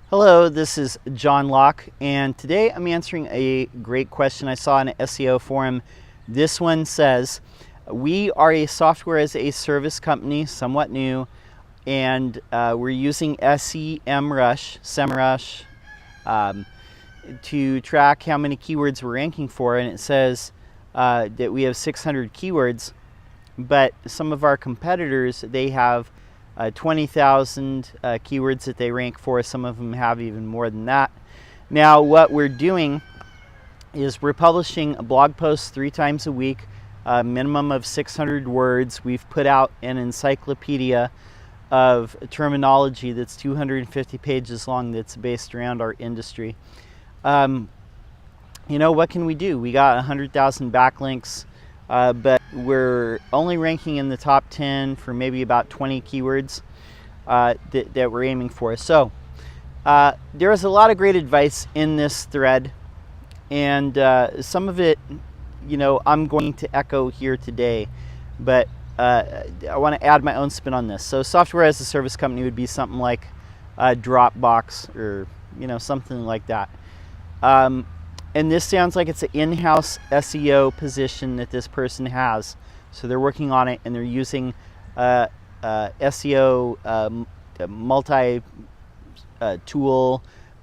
Hello, this is John Locke, and today I'm answering a great question I saw in an SEO forum. This one says, we are a software as a service company, somewhat new, and we're using SEMRush to track how many keywords we're ranking for, and it says that we have 600 keywords, but some of our competitors, they have 20,000 keywords that they rank for. Some of them have even more than that. Now, what we're doing is we're publishing blog posts 3 times a week, a minimum of 600 words. We've put out an encyclopedia of terminology that's 250 pages long that's based around our industry. You know, what can we do? We got 100,000 backlinks. But we're only ranking in the top 10 for maybe about 20 keywords that we're aiming for. So there is a lot of great advice in this thread, and some of it, you know, I'm going to echo here today, but I want to add my own spin on this. So software as a service company would be something like Dropbox, or something like that. And this sounds like it's an in-house SEO position that this person has. So they're working on it, and they're using SEO multi-tool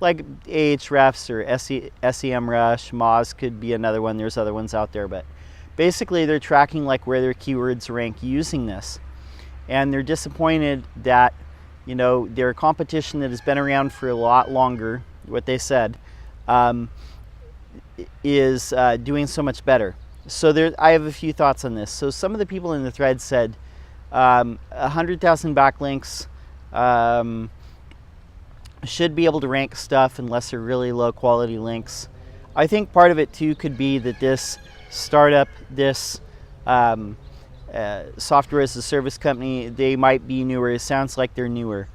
like Ahrefs or SEMRush. Moz could be another one. There's other ones out there, but basically they're tracking like where their keywords rank using this. And they're disappointed that their competition that has been around for a lot longer, what they said, is doing so much better. So I have a few thoughts on this. So some of the people in the thread said 100,000 backlinks should be able to rank stuff unless they're really low quality links. I think part of it too could be that this startup, this software as a service company, they might be newer. It sounds like they're newer.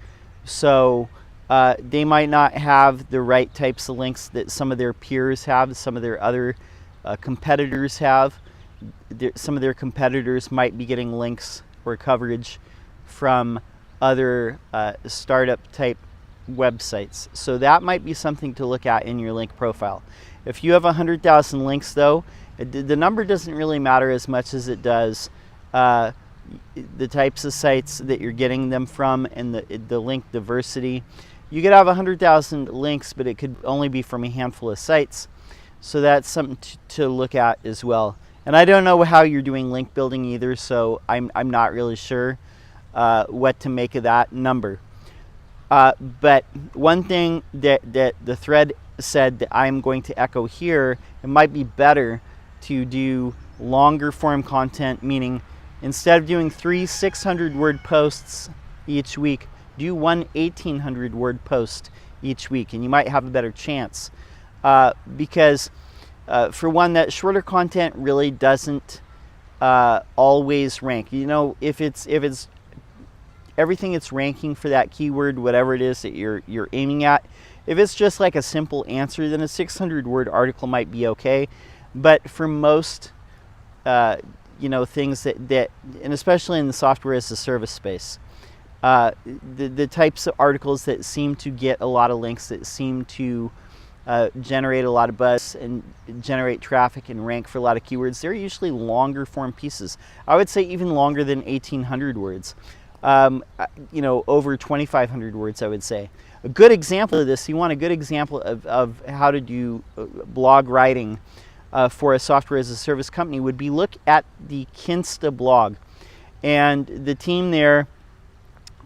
So they might not have the right types of links that some of their peers have, some of their other competitors have. Some of their competitors might be getting links or coverage from other startup type websites. So that might be something to look at in your link profile. If you have 100,000 links though, the number doesn't really matter as much as it does the types of sites that you're getting them from and the link diversity. You could have 100,000 links, but it could only be from a handful of sites. So that's something to look at as well. And I don't know how you're doing link building either, so I'm not really sure what to make of that number. But one thing that the thread said that I'm going to echo here, it might be better to do longer form content, meaning instead of doing 3 600-word posts each week, do 1 1,800 word post each week, and you might have a better chance because for one, that shorter content really doesn't always rank. If it's everything it's ranking for that keyword, whatever it is that you're aiming at, if it's just like a simple answer, then a 600-word article might be okay. But for most things that and especially in the software as a service space, the types of articles that seem to get a lot of links, that seem to generate a lot of buzz and generate traffic and rank for a lot of keywords, they're usually longer form pieces. I would say even longer than 1,800 words. Over 2,500 words, I would say. A good example of this, you want a good example of how to do blog writing for a software as a service company, would be look at the Kinsta blog. And the team there,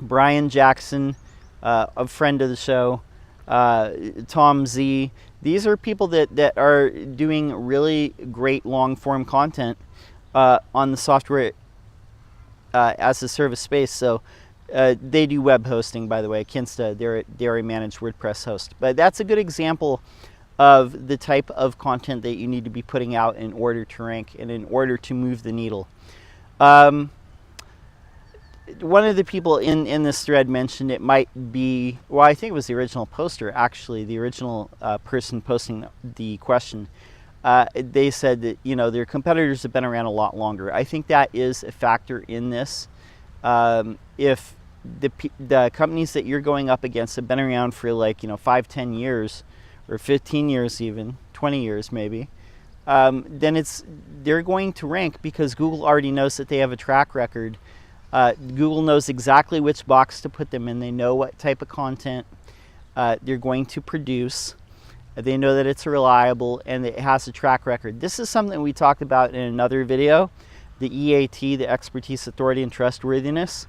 Brian Jackson, a friend of the show, Tom Z. These are people that are doing really great long form content on the software as a service space. So they do web hosting, by the way. Kinsta, they're a managed WordPress host. But that's a good example of the type of content that you need to be putting out in order to rank and in order to move the needle. One of the people in this thread mentioned it might be, well, I think it was the original poster, actually, the original person posting the question. They said that, their competitors have been around a lot longer. I think that is a factor in this. If the companies that you're going up against have been around for like 5-10 years or 15 years, even 20 years maybe, then they're going to rank because Google already knows that they have a track record. Google knows exactly which box to put them in. They know what type of content they're going to produce. They know that it's reliable and it has a track record. This is something we talked about in another video, the EAT, the expertise, authority, and trustworthiness.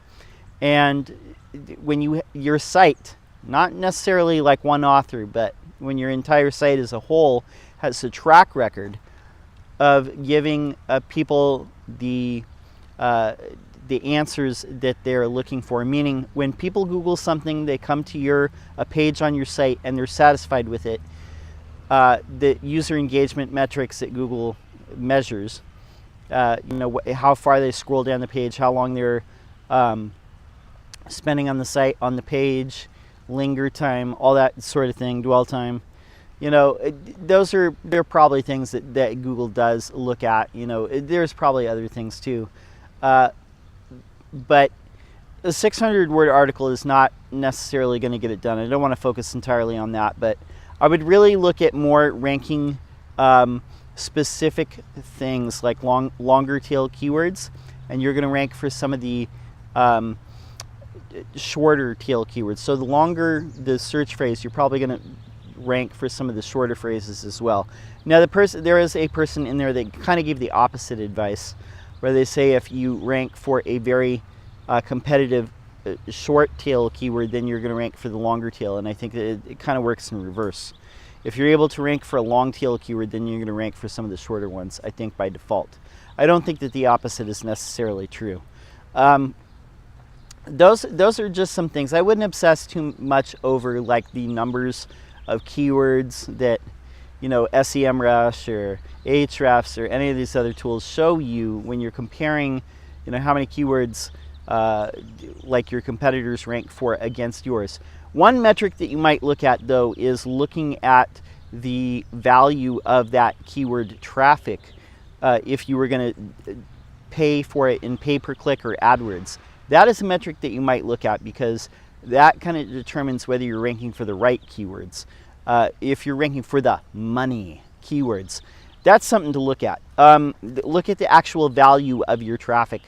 And when your site, not necessarily like one author, but when your entire site as a whole has a track record of giving people the answers that they're looking for, meaning when people Google something, they come to a page on your site and they're satisfied with it. The user engagement metrics that Google measures, how far they scroll down the page, how long they're spending on the site, on the page, linger time, all that sort of thing, dwell time. They're probably things that Google does look at. There's probably other things too. But a 600-word article is not necessarily going to get it done. I don't want to focus entirely on that, but I would really look at more ranking specific things like longer tail keywords, and you're going to rank for some of the shorter tail keywords. So the longer the search phrase, you're probably going to rank for some of the shorter phrases as well. Now there is a person in there that kind of gave the opposite advice, where they say if you rank for a very competitive short tail keyword, then you're going to rank for the longer tail. And I think that it kind of works in reverse. If you're able to rank for a long tail keyword, then you're going to rank for some of the shorter ones, I think, by default. I don't think that the opposite is necessarily true. Those are just some things. I wouldn't obsess too much over like the numbers of keywords that SEMRush or Ahrefs or any of these other tools show you when you're comparing how many keywords like your competitors rank for against yours. One metric that you might look at though is looking at the value of that keyword traffic if you were going to pay for it in pay-per-click or AdWords. That is a metric that you might look at because that kind of determines whether you're ranking for the right keywords. If you're ranking for the money keywords, that's something to look at. Look at the actual value of your traffic.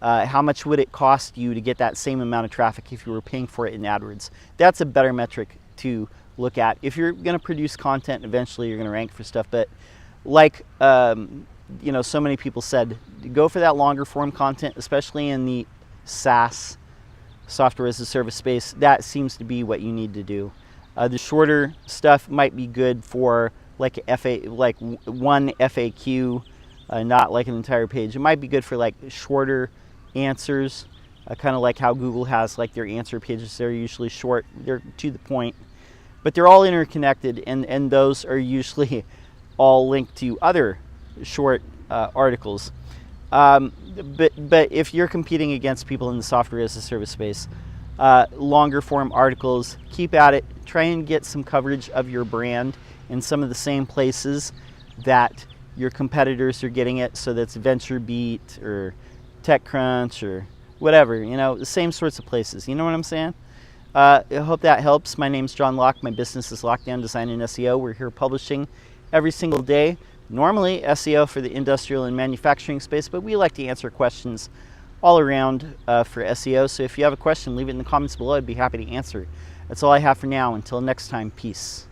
How much would it cost you to get that same amount of traffic if you were paying for it in AdWords? That's a better metric to look at. If you're going to produce content, eventually you're going to rank for stuff. But like so many people said, go for that longer form content, especially in the SaaS, software as a service space. That seems to be what you need to do. The shorter stuff might be good for like one FAQ, not like an entire page. It might be good for like shorter answers, kind of like how Google has like their answer pages. They're usually short, they're to the point, but they're all interconnected, and those are usually all linked to other short articles. But if you're competing against people in the software as a service space, longer form articles, keep at it. Try and get some coverage of your brand in some of the same places that your competitors are getting it. So that's VentureBeat or TechCrunch or whatever, the same sorts of places. You know what I'm saying? I hope that helps. My name's John Locke. My business is Lockdown Design and SEO. We're here publishing every single day. Normally SEO for the industrial and manufacturing space, but we like to answer questions all around for SEO. So if you have a question, leave it in the comments below. I'd be happy to answer. That's all I have for now. Until next time, peace.